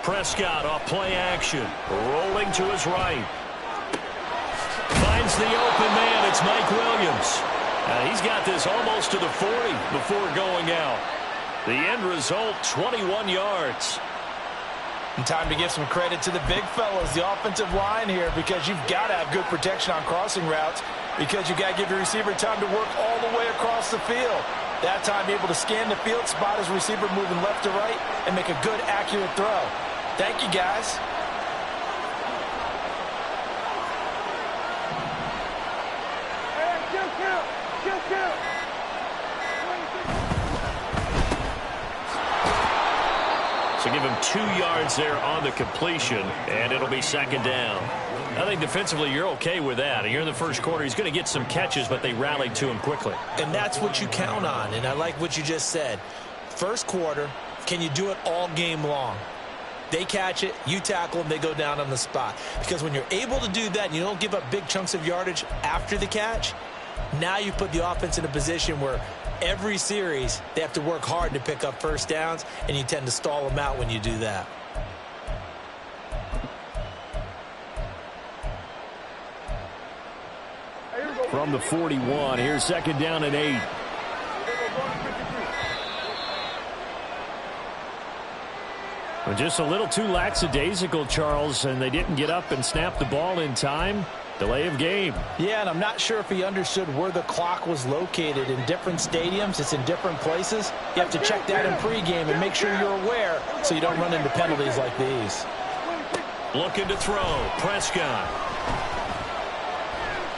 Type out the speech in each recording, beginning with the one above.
Prescott off play action. Rolling to his right. Finds the open man. It's Mike Williams. He's got this almost to the 40 before going out. The end result, 21 yards. And time to give some credit to the big fellas, the offensive line here, because you've got to have good protection on crossing routes, because you've got to give your receiver time to work all the way across the field. That time able to scan the field, spot his receiver moving left to right, and make a good, accurate throw. Thank you, guys. So give him 2 yards there on the completion, and it'll be second down. I think defensively you're okay with that. Here in the first quarter, he's going to get some catches, but they rallied to him quickly. And that's what you count on, and I like what you just said. First quarter, can you do it all game long? They catch it, you tackle them, they go down on the spot. Because when you're able to do that and you don't give up big chunks of yardage after the catch, now you put the offense in a position where every series they have to work hard to pick up first downs, and you tend to stall them out when you do that. From the 41, here's second down and 8. Well, just a little too lackadaisical, Charles, and they didn't get up and snap the ball in time. Delay of game. Yeah, and I'm not sure if he understood where the clock was located. In different stadiums, it's in different places. You have to check that in pregame and make sure you're aware so you don't run into penalties like these. Looking to throw. Prescott.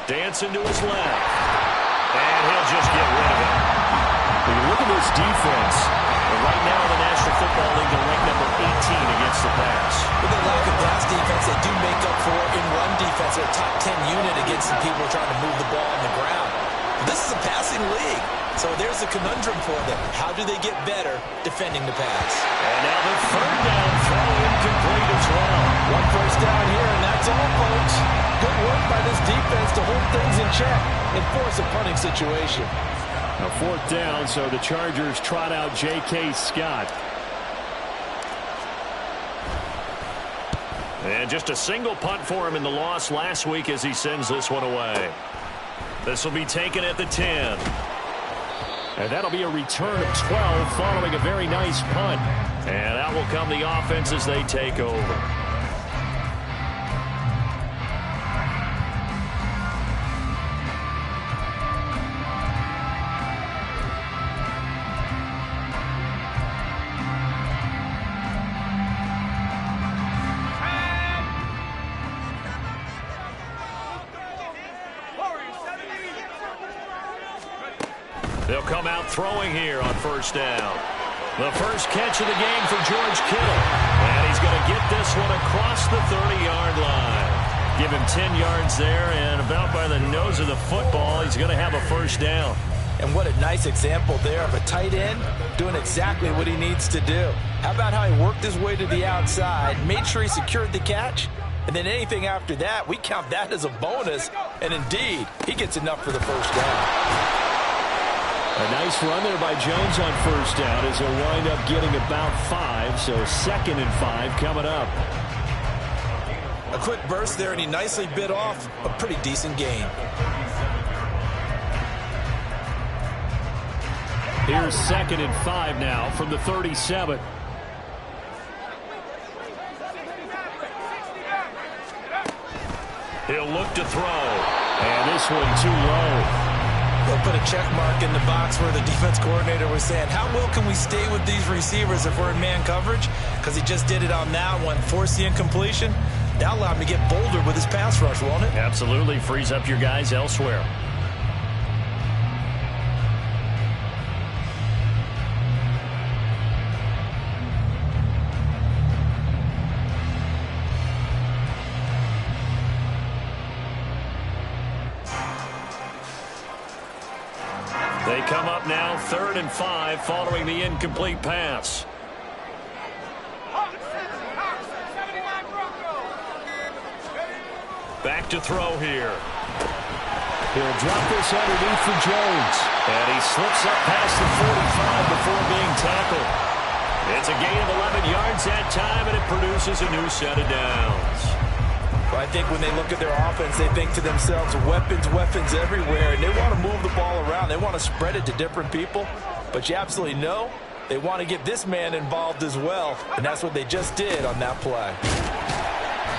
Dancing to his left. And he'll just get rid of it. When you look at this defense, right now in the National Football League, they're ranked number 18 against the pass. With the lack of pass defense, they do make up for in run defense. They're a top 10 unit against the people trying to move the ball on the ground. This is a passing league, so there's a conundrum for them. How do they get better defending the pass? And now the third down throw incomplete as well. One first down here, and that's all, folks. Good work by this defense to hold things in check and force a punting situation. Now fourth down, so the Chargers trot out J.K. Scott. And just a single punt for him in the loss last week as he sends this one away. This will be taken at the 10. And that'll be a return of 12 following a very nice punt. And out will come the offense as they take over. They'll come out throwing here on first down. The first catch of the game for George Kittle. And he's going to get this one across the 30-yard line. Give him 10 yards there, and about by the nose of the football, he's going to have a first down. And what a nice example there of a tight end doing exactly what he needs to do. How about how he worked his way to the outside, made sure he secured the catch, and then anything after that, we count that as a bonus. And indeed, he gets enough for the first down. A nice run there by Jones on first down as he'll wind up getting about 5, so 2nd and 5 coming up. A quick burst there, and he nicely bit off a pretty decent gain. Here's 2nd and 5 now from the 37. He'll look to throw, and this one too low. They'll put a check mark in the box where the defense coordinator was saying, how well can we stay with these receivers if we're in man coverage? Because he just did it on that one, forced the incompletion. That'll allow him to get bolder with his pass rush, won't it? Absolutely. Frees up your guys elsewhere. They come up now 3rd and 5 following the incomplete pass. Back to throw here. He'll drop this underneath for Jones. And he slips up past the 45 before being tackled. It's a gain of 11 yards that time, and it produces a new set of downs. Well, I think when they look at their offense, they think to themselves, weapons, weapons everywhere, and they want to move the ball around. They want to spread it to different people, but you absolutely know they want to get this man involved as well, and that's what they just did on that play.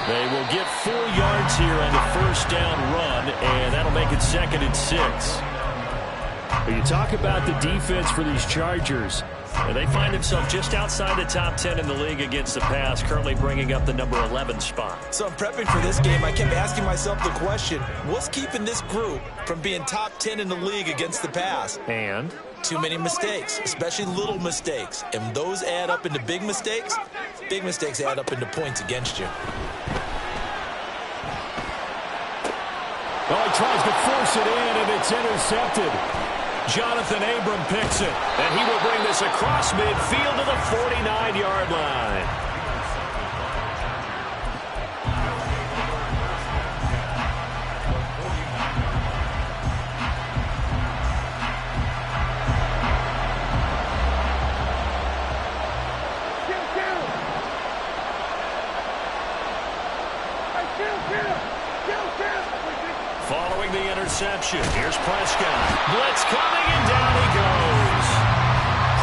They will get 4 yards here on the first down run, and that'll make it 2nd and 6. When you talk about the defense for these Chargers, they find themselves just outside the top 10 in the league against the pass, currently bringing up the number 11 spot. So I'm prepping for this game. I kept asking myself the question, what's keeping this group from being top 10 in the league against the pass? And? Too many mistakes, especially little mistakes. And those add up into big mistakes. Big mistakes add up into points against you. Well, he tries to force it in, and it's intercepted. Jonathan Abram picks it, and he will bring this across midfield to the 49-yard line. Following the interception, here's Prescott. Blitz coming, and down he goes.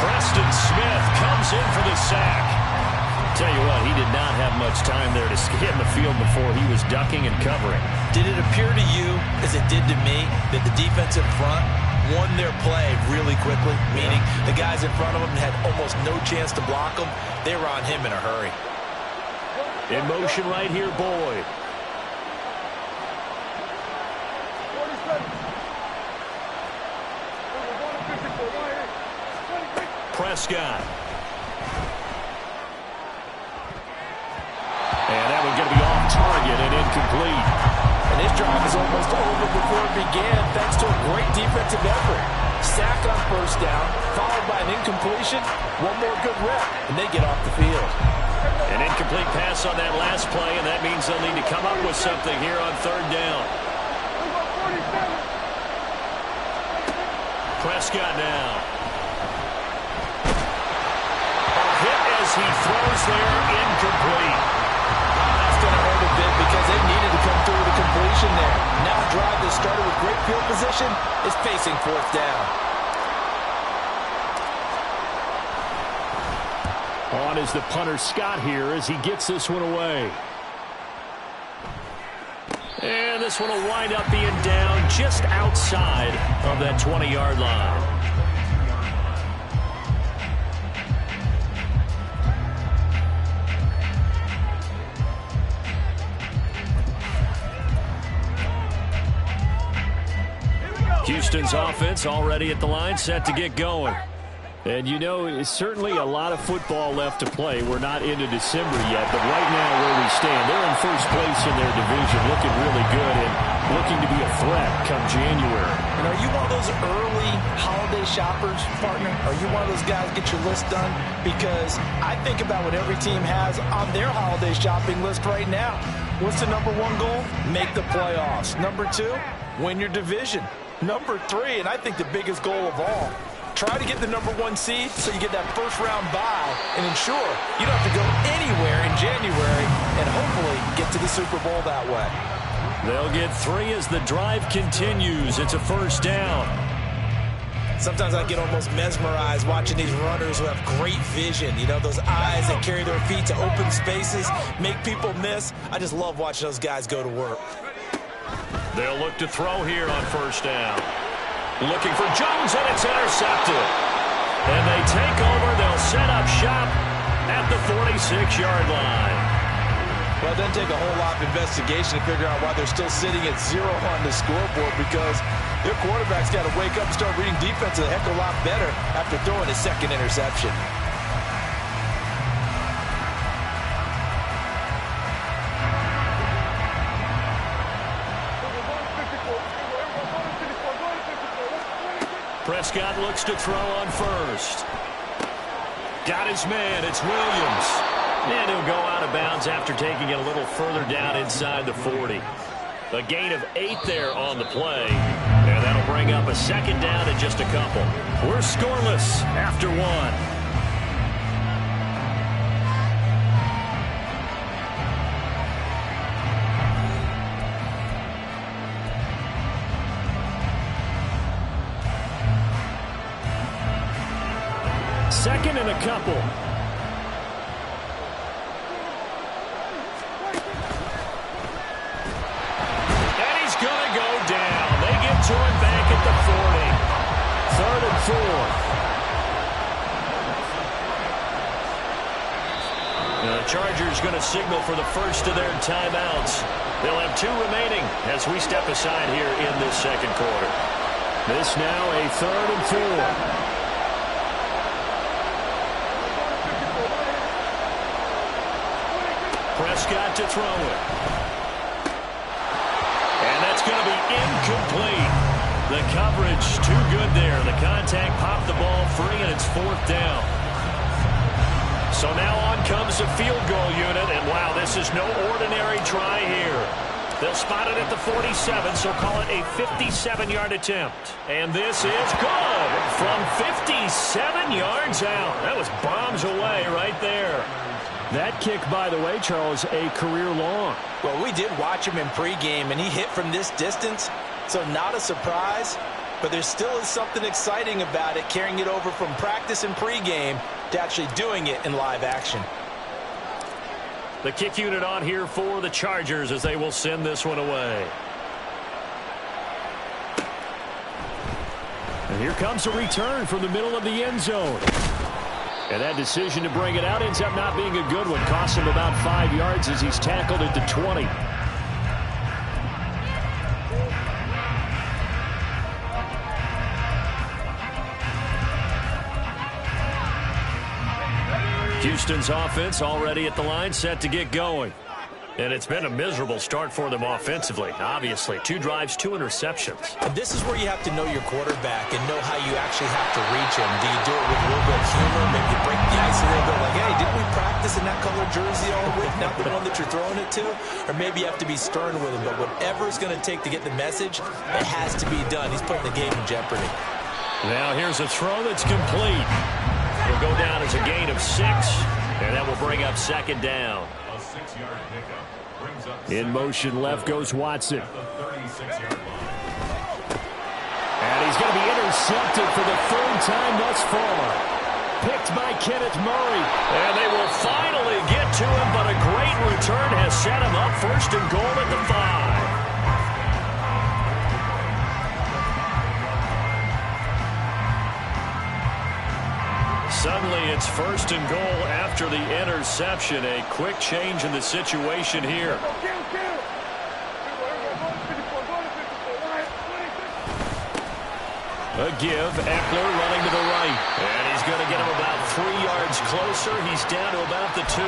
Preston Smith comes in for the sack. Tell you what, he did not have much time there to scan the field before he was ducking and covering. Did it appear to you, as it did to me, that the defensive front won their play really quickly? Meaning the guys in front of them had almost no chance to block them. They were on him in a hurry. In motion right here, Boyd. Prescott. And that one's going to be off target and incomplete. And this drive is almost over before it began, thanks to a great defensive effort. Sack on first down, followed by an incompletion. One more good rep, and they get off the field. An incomplete pass on that last play, and that means they'll need to come up with something here on 3rd down. Prescott now. As he throws there, incomplete. That's going to hurt a bit because they needed to come through with a completion there. Now a drive that started with great field position is facing 4th down. On is the punter Scott here as he gets this one away. And this one will wind up being down just outside of that 20-yard line. Houston's offense already at the line, set to get going. And you know, it's certainly a lot of football left to play. We're not into December yet, but right now where we stand, they're in first place in their division, looking really good and looking to be a threat come January. And are you one of those early holiday shoppers, partner? Are you one of those guys get your list done? Because I think about what every team has on their holiday shopping list right now. What's the number 1 goal? Make the playoffs. Number 2, win your division. Number 3, and I think the biggest goal of all, try to get the number 1 seed so you get that first-round bye and ensure you don't have to go anywhere in January and hopefully get to the Super Bowl that way. They'll get 3 as the drive continues. It's a first down. Sometimes I get almost mesmerized watching these runners who have great vision. You know, those eyes that carry their feet to open spaces, make people miss. I just love watching those guys go to work. They'll look to throw here on first down. Looking for Jones, and it's intercepted. And they take over. They'll set up shop at the 46-yard line. Well, it doesn't take a whole lot of investigation to figure out why they're still sitting at 0 on the scoreboard, because their quarterback's got to wake up and start reading defense a heck of a lot better after throwing his 2nd interception. Prescott looks to throw on first. Got his man. It's Williams. And he'll go out of bounds after taking it a little further down inside the 40. A gain of 8 there on the play. And that'll bring up a 2nd down and just a couple. We're scoreless after 1. 2nd and a couple. And he's going to go down. They get to him back at the 40. 3rd and 4. The Chargers going to signal for the first of their timeouts. They'll have 2 remaining as we step aside here in this 2nd quarter. This now a 3rd and 4. Prescott to throw it. And that's going to be incomplete. The coverage too good there. The contact popped the ball free, and it's 4th down. So now on comes the field goal unit, and wow, this is no ordinary try here. They'll spot it at the 47, so call it a 57-yard attempt. And this is good from 57 yards out. That was bombs away right there. That kick, by the way, Charles, a career long. Well, we did watch him in pregame, and he hit from this distance, so not a surprise. But there still is something exciting about it, carrying it over from practice and pregame to actually doing it in live action. The kick unit on here for the Chargers as they will send this one away. And here comes a return from the middle of the end zone. And that decision to bring it out ends up not being a good one. Costs him about 5 yards as he's tackled at the 20. Houston's offense already at the line, set to get going. And it's been a miserable start for them offensively, obviously. 2 drives, 2 interceptions. And this is where you have to know your quarterback and know how you actually have to reach him. Do you do it with a little bit of humor? Maybe you break the ice a little bit, like, hey, didn't we practice in that color jersey all week, not the one that you're throwing it to? Or maybe you have to be stern with him. But whatever it's going to take to get the message, it has to be done. He's putting the game in jeopardy. Now here's a throw that's complete. It'll go down as a gain of 6, and that will bring up 2nd down. A 6-yard pickup brings up in motion left goes Watson. at the 36-yard line. And he's going to be intercepted for the 3rd time thus far. Picked by Kenneth Murray. And they will finally get to him, but a great return has set him up 1st and goal at the 5. Suddenly it's 1st and goal after the interception. A quick change in the situation here. A give. Eckler running to the right. And he's going to get him about 3 yards closer. He's down to about the 2.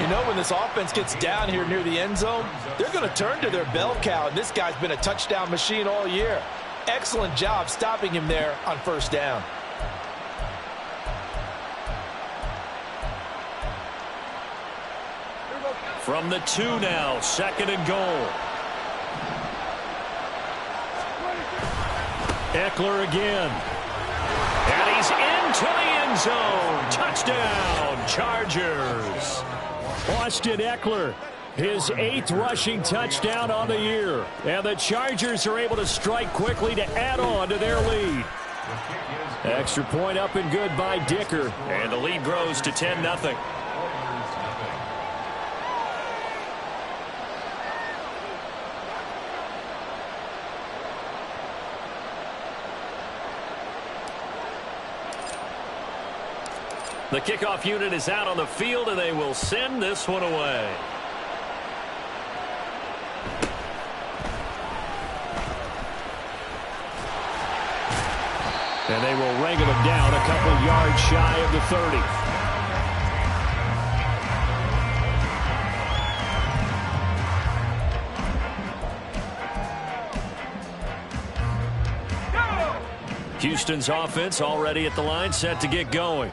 You know, when this offense gets down here near the end zone, they're going to turn to their bell cow. And this guy's been a touchdown machine all year. Excellent job stopping him there on 1st down. From the 2 now, 2nd and goal. Eckler again. And he's into the end zone. Touchdown, Chargers. Austin Eckler, his 8th rushing touchdown on the year. And the Chargers are able to strike quickly to add on to their lead. Extra point up and good by Dicker. And the lead grows to 10-0. The kickoff unit is out on the field, and they will send this one away. And they will wrangle him down a couple yards shy of the 30. Houston's offense already at the line, set to get going.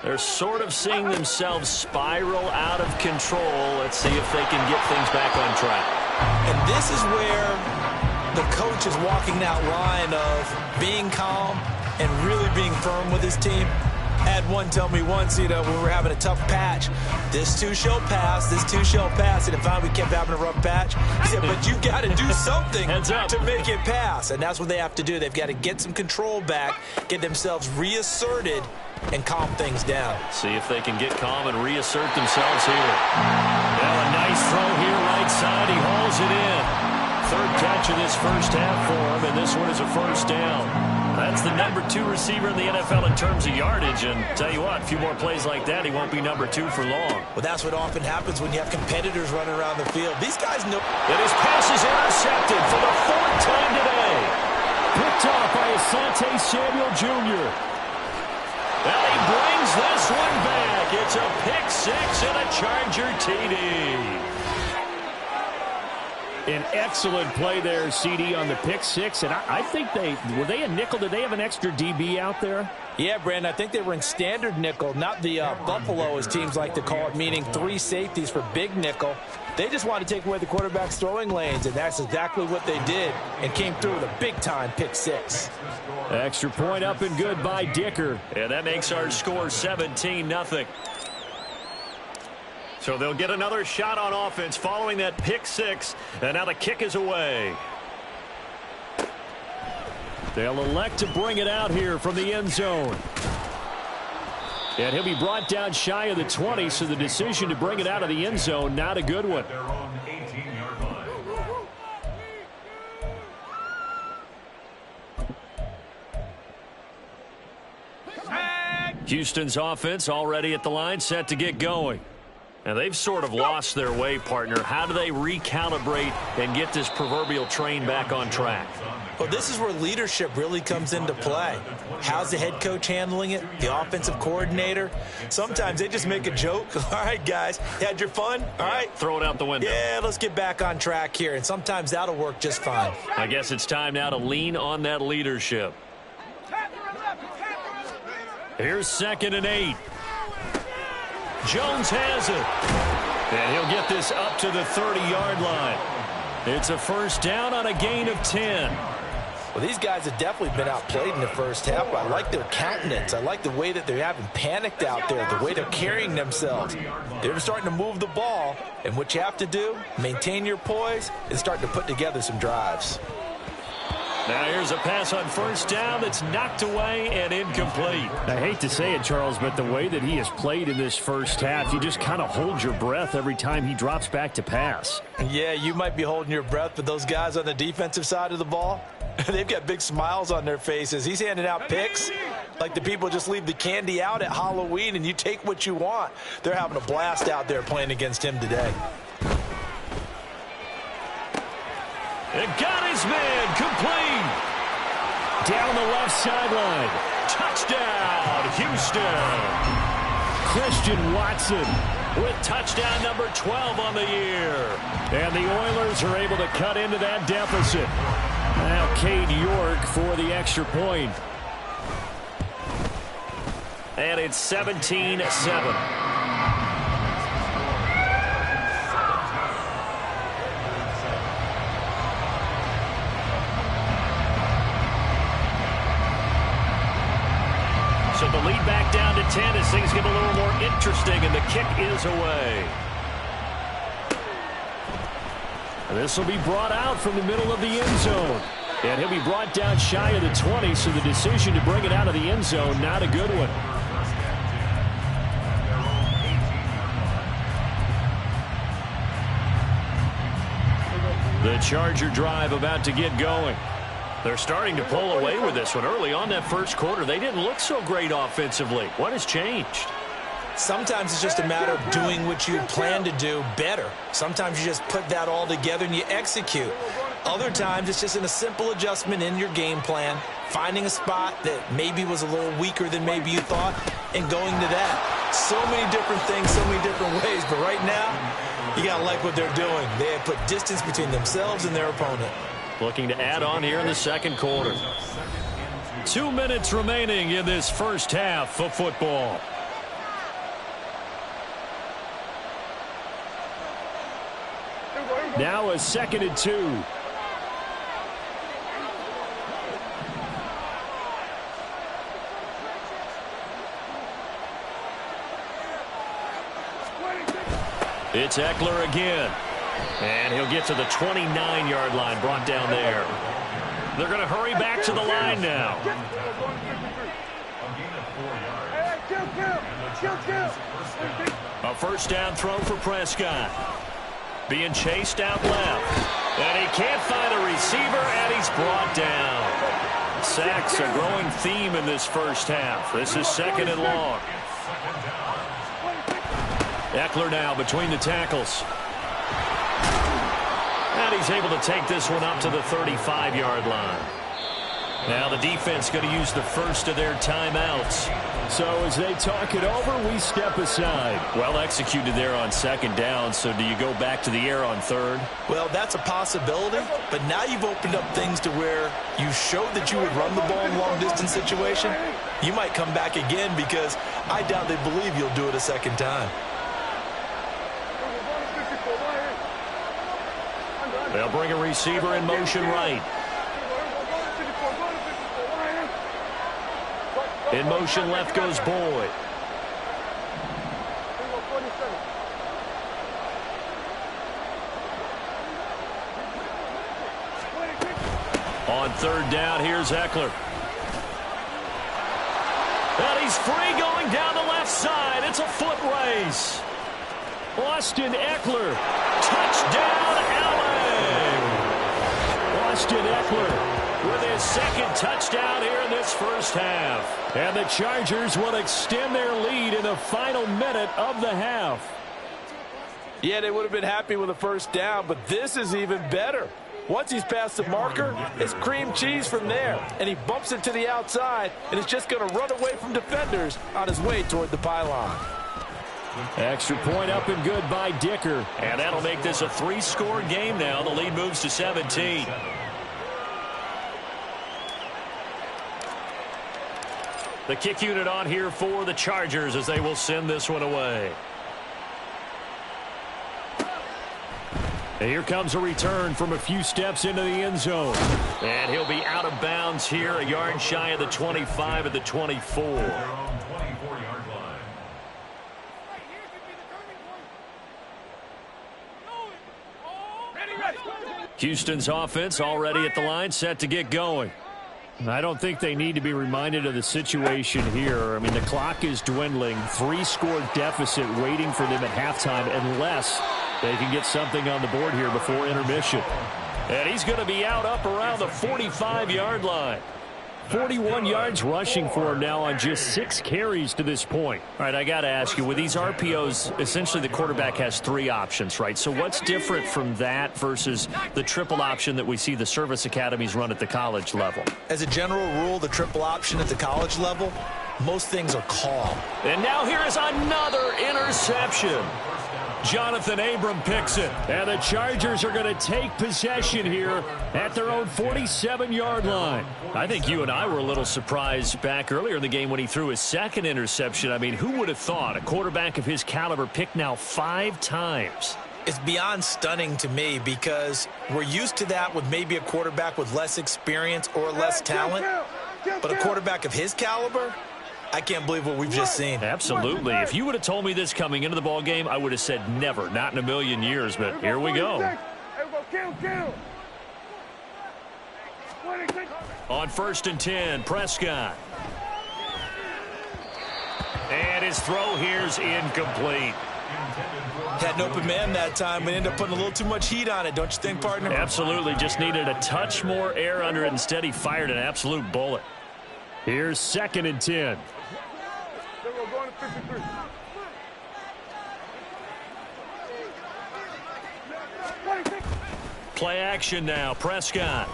They're sort of seeing themselves spiral out of control. Let's see if they can get things back on track. And this is where the coach is walking that line of being calm and really being firm with his team. I had one tell me once, when we were having a tough patch, this too shall pass, this too shall pass. And finally we kept having a rough patch. He said, but you got to do something to make it pass. And that's what they have to do. They've got to get some control back, get themselves reasserted, and calm things down. See if they can get calm and reassert themselves here. Now a nice throw here right side. He hauls it in. Third catch of this first half for him, and this one is a first down. That's the number 2 receiver in the NFL in terms of yardage, and tell you what, a few more plays like that, he won't be number 2 for long. Well, that's what often happens when you have competitors running around the field. These guys know. And his pass is intercepted for the 4th time today. Picked off by Asante Samuel Jr. And he brings this one back. It's a pick 6 and a Charger TD. An excellent play there, CD, on the pick 6. And I think were they a nickel? Did they have an extra DB out there? Yeah, Brandon, I think they were in standard nickel, not the Buffalo, as teams like to call it, meaning 3 safeties for big nickel. They just wanted to take away the quarterback's throwing lanes, and that's exactly what they did, and came through with a big-time pick 6. Extra point up and good by Dicker. And that makes our score 17-0. So they'll get another shot on offense following that pick 6, and now the kick is away. They'll elect to bring it out here from the end zone. And he'll be brought down shy of the 20, so the decision to bring it out of the end zone, not a good one. Their own 18-yard line. Houston's offense already at the line, set to get going. And they've sort of lost their way, partner. How do they recalibrate and get this proverbial train back on track? Well, this is where leadership really comes into play. How's the head coach handling it? The offensive coordinator? Sometimes they just make a joke. All right, guys, you had your fun? All right. Throw it out the window. Yeah, let's get back on track here. And sometimes that'll work just fine. I guess it's time now to lean on that leadership. Here's 2nd and 8. Jones has it. And he'll get this up to the 30-yard line. It's a first down on a gain of 10. Well, these guys have definitely been outplayed in the first half. I like their countenance. I like the way that they're having panicked out there, the way they're carrying themselves. They're starting to move the ball, and what you have to do, maintain your poise, and start to put together some drives. Now here's a pass on first down that's knocked away and incomplete. I hate to say it, Charles, but the way that he has played in this first half, you just kind of hold your breath every time he drops back to pass. Yeah, you might be holding your breath, but those guys on the defensive side of the ball, they've got big smiles on their faces. He's handing out picks like the people just leave the candy out at Halloween and you take what you want. They're having a blast out there playing against him today. And got his man complete. Down the left sideline. Touchdown, Houston. Christian Watson With touchdown number 12 on the year. And the Oilers are able to cut into that deficit. Now Cade York for the extra point. And it's 17-7. So the lead back down to 10 as things get a little more interesting, and the kick is away. And this will be brought out from the middle of the end zone. And he'll be brought down shy of the 20, so the decision to bring it out of the end zone, not a good one. The Charger drive about to get going. They're starting to pull away with this one. Early on that first quarter, they didn't look so great offensively. What has changed? Sometimes it's just a matter of doing what you plan to do better. Sometimes you just put that all together and you execute. Other times it's just in a simple adjustment in your game plan, finding a spot that maybe was a little weaker than maybe you thought, and going to that. So many different things, so many different ways, but right now, you got to like what they're doing. They have put distance between themselves and their opponent. Looking to add on here in the second quarter. 2 minutes remaining in this first half of football. Now a 2nd and 2. It's Eckler again. And he'll get to the 29-yard line, brought down there. They're going to hurry back to the line now. A gain of 4 yards. A first down throw for Prescott. Being chased out left. And he can't find a receiver, and he's brought down. Sacks a growing theme in this first half. This is 2nd and long. Eckler now between the tackles. And he's able to take this one up to the 35-yard line. Now the defense going to use the first of their timeouts. So as they talk it over, we step aside. Well executed there on 2nd down. So do you go back to the air on 3rd? Well, that's a possibility, but now you've opened up things to where you showed that you would run the ball in long-distance situation. You might come back again because I doubt they believe you'll do it a 2nd time. They'll bring a receiver in motion right. In motion left goes Boyd. On 3rd down, here's Eckler. And he's free going down the left side. It's a foot race. Austin Eckler. Touchdown, LA. Austin Eckler with his 2nd touchdown here in this first half. And the Chargers will extend their lead in the final minute of the half. Yeah, they would have been happy with a first down, but this is even better. Once he's past the marker, it's cream cheese from there. And he bumps it to the outside, and is just going to run away from defenders on his way toward the pylon. Extra point up and good by Dicker. And that'll make this a 3-score game now. The lead moves to 17. The kick unit on here for the Chargers as they will send this one away. And here comes a return from a few steps into the end zone. And he'll be out of bounds here, a yard shy of the 25 at the 24. Houston's offense already at the line, set to get going. I don't think they need to be reminded of the situation here. I mean, the clock is dwindling. 3-score deficit waiting for them at halftime unless they can get something on the board here before intermission. And he's going to be out up around the 45-yard line. 41 yards rushing for him now on just 6 carries to this point. All right, I got to ask you, with these RPOs, essentially the quarterback has 3 options, right? So what's different from that versus the triple option that we see the service academies run at the college level? As a general rule, the triple option at the college level, most things are called. And now here is another interception. Jonathan Abram picks it. And the Chargers are going to take possession here at their own 47-yard line. I think you and I were a little surprised back earlier in the game when he threw his 2nd interception. I mean, who would have thought a quarterback of his caliber picked now 5 times? It's beyond stunning to me because we're used to that with maybe a quarterback with less experience or less talent. But a quarterback of his caliber, I can't believe what we've just seen. Absolutely. If you would have told me this coming into the ball game, I would have said never, not in a million years. But here we go. On 1st and 10, Prescott. And his throw here's incomplete. Had an open man that time, but ended up putting a little too much heat on it, don't you think, partner? Absolutely. Just needed a touch more air under it. Instead, he fired an absolute bullet. Here's 2nd and 10. Play action now. Prescott.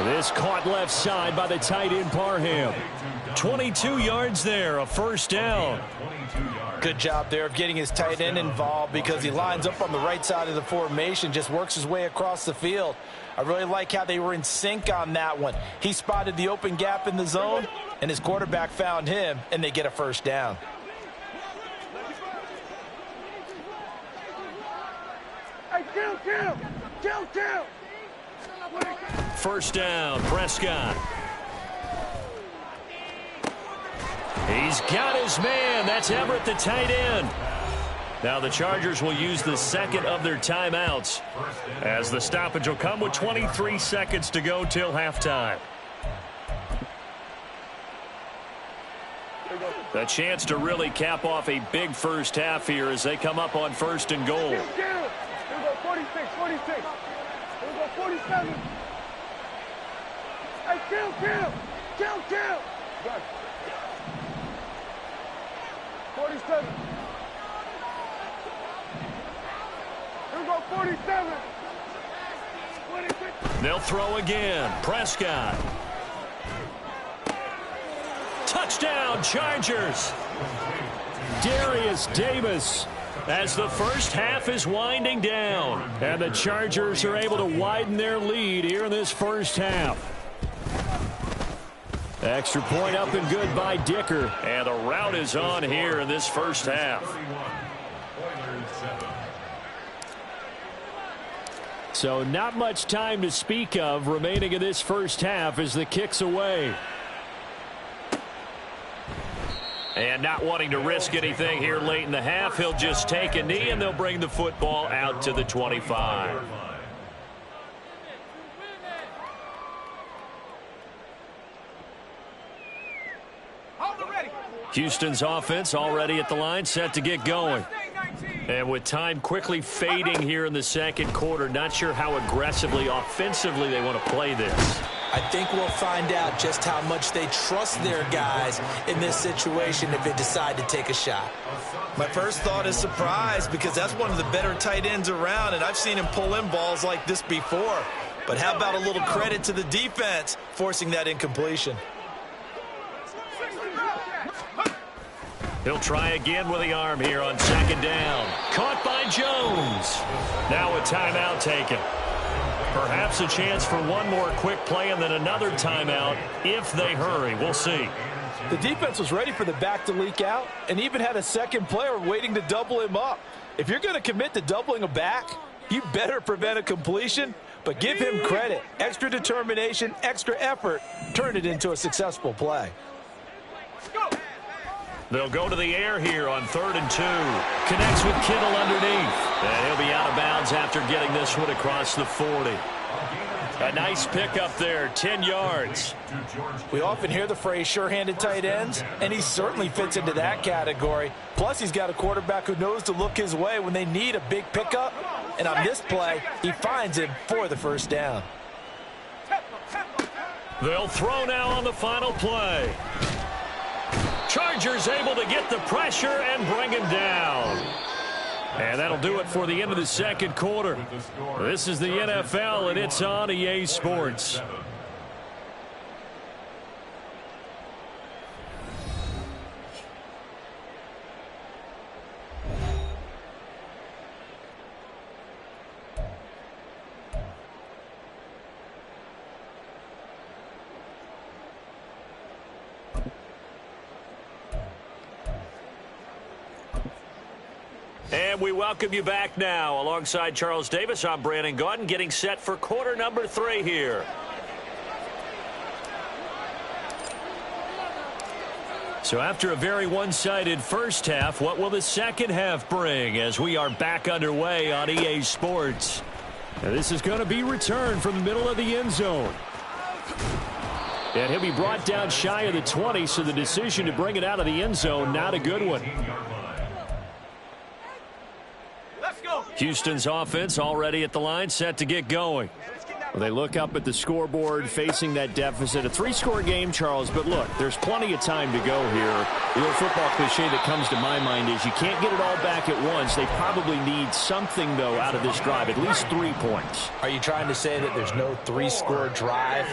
This caught left side by the tight end Parham. 22 yards there, a first down. Good job there of getting his tight end involved because he lines up on the right side of the formation, just works his way across the field. I really like how they were in sync on that one. He spotted the open gap in the zone, and his quarterback found him, and they get a first down. First down, Prescott. He's got his man. That's Everett, the tight end. Now the Chargers will use the 2nd of their timeouts as the stoppage will come with 23 seconds to go till halftime. A chance to really cap off a big first half here as they come up on 1st and goal. Here we go, 46. Here we go, 47. Hey, kill. Got it. 47. Here we go, 47. 26. They'll throw again. Prescott. Touchdown, Chargers. Darius Davis. As the first half is winding down. And the Chargers are able to widen their lead here in this first half. Extra point up and good by Dicker. And the rout is on here in this first half. So not much time to speak of remaining in this first half as the kick's away. And not wanting to risk anything here late in the half, he'll just take a knee and they'll bring the football out to the 25. Houston's offense already at the line, set to get going. And with time quickly fading here in the second quarter, not sure how aggressively, offensively they want to play this. I think we'll find out just how much they trust their guys in this situation if they decide to take a shot. My first thought is surprise because that's one of the better tight ends around, and I've seen him pull in balls like this before. But how about a little credit to the defense forcing that incompletion? He'll try again with the arm here on 2nd down. Caught by Jones. Now a timeout taken. Perhaps a chance for one more quick play and then another timeout if they hurry. We'll see. The defense was ready for the back to leak out and even had a second player waiting to double him up. If you're going to commit to doubling a back, you better prevent a completion, but give him credit. Extra determination, extra effort, turn it into a successful play. They'll go to the air here on 3rd and 2. Connects with Kittle underneath. And he'll be out of bounds after getting this one across the 40. A nice pickup there, 10 yards. We often hear the phrase sure-handed tight ends, and he certainly fits into that category. Plus, he's got a quarterback who knows to look his way when they need a big pickup. And on this play, he finds him for the first down. They'll throw now on the final play. Chargers able to get the pressure and bring him down. And that'll do it for the end of the second quarter. This is the NFL, and it's on EA Sports. And we welcome you back now. Alongside Charles Davis, I'm Brandon Gaudin, getting set for quarter number 3 here. So after a very one-sided first half, what will the second half bring as we are back underway on EA Sports? Now this is going to be returned from the middle of the end zone. And he'll be brought down shy of the 20, so the decision to bring it out of the end zone, not a good one. Houston's offense already at the line, set to get going. Well, they look up at the scoreboard facing that deficit. A 3-score game, Charles, but look, there's plenty of time to go here. The little football cliche that comes to my mind is you can't get it all back at once. They probably need something, though, out of this drive, at least 3 points. Are you trying to say that there's no 3-score drive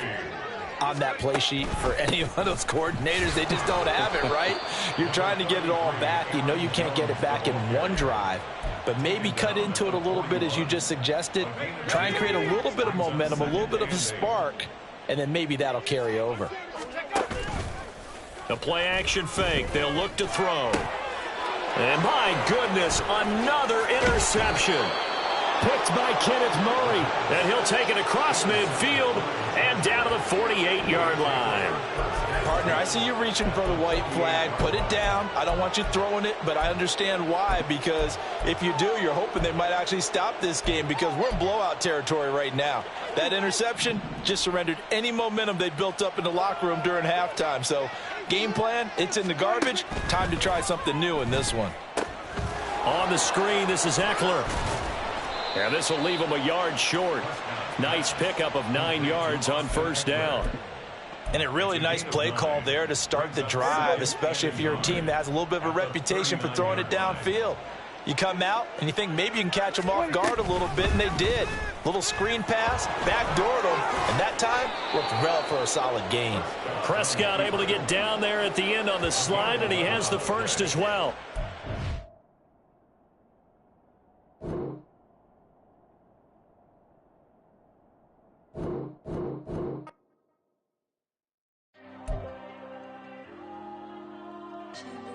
on that play sheet for any of those coordinators? They just don't have it, right? You're trying to get it all back. You know you can't get it back in one drive. But maybe cut into it a little bit as you just suggested. Try and create a little bit of momentum, a little bit of a spark, and then maybe that'll carry over. The play-action fake. They'll look to throw. And my goodness, another interception. Picked by Kenneth Murray. And he'll take it across midfield and down to the 48-yard line. Partner, I see you reaching for the white flag. Put it down. I don't want you throwing it, but I understand why, because if you do, you're hoping they might actually stop this game, because we're in blowout territory right now. That interception just surrendered any momentum they built up in the locker room during halftime. So game plan, it's in the garbage. Time to try something new in this one. On the screen, this is Eckler. And this will leave him a yard short. Nice pickup of 9 yards on first down. And a really nice play call there to start the drive, especially if you're a team that has a little bit of a reputation for throwing it downfield. You come out and you think maybe you can catch them off guard a little bit, and they did. Little screen pass, backdoored them, and that time worked well for a solid gain. Prescott able to get down there at the end on the slide, and he has the first as well. Thank you.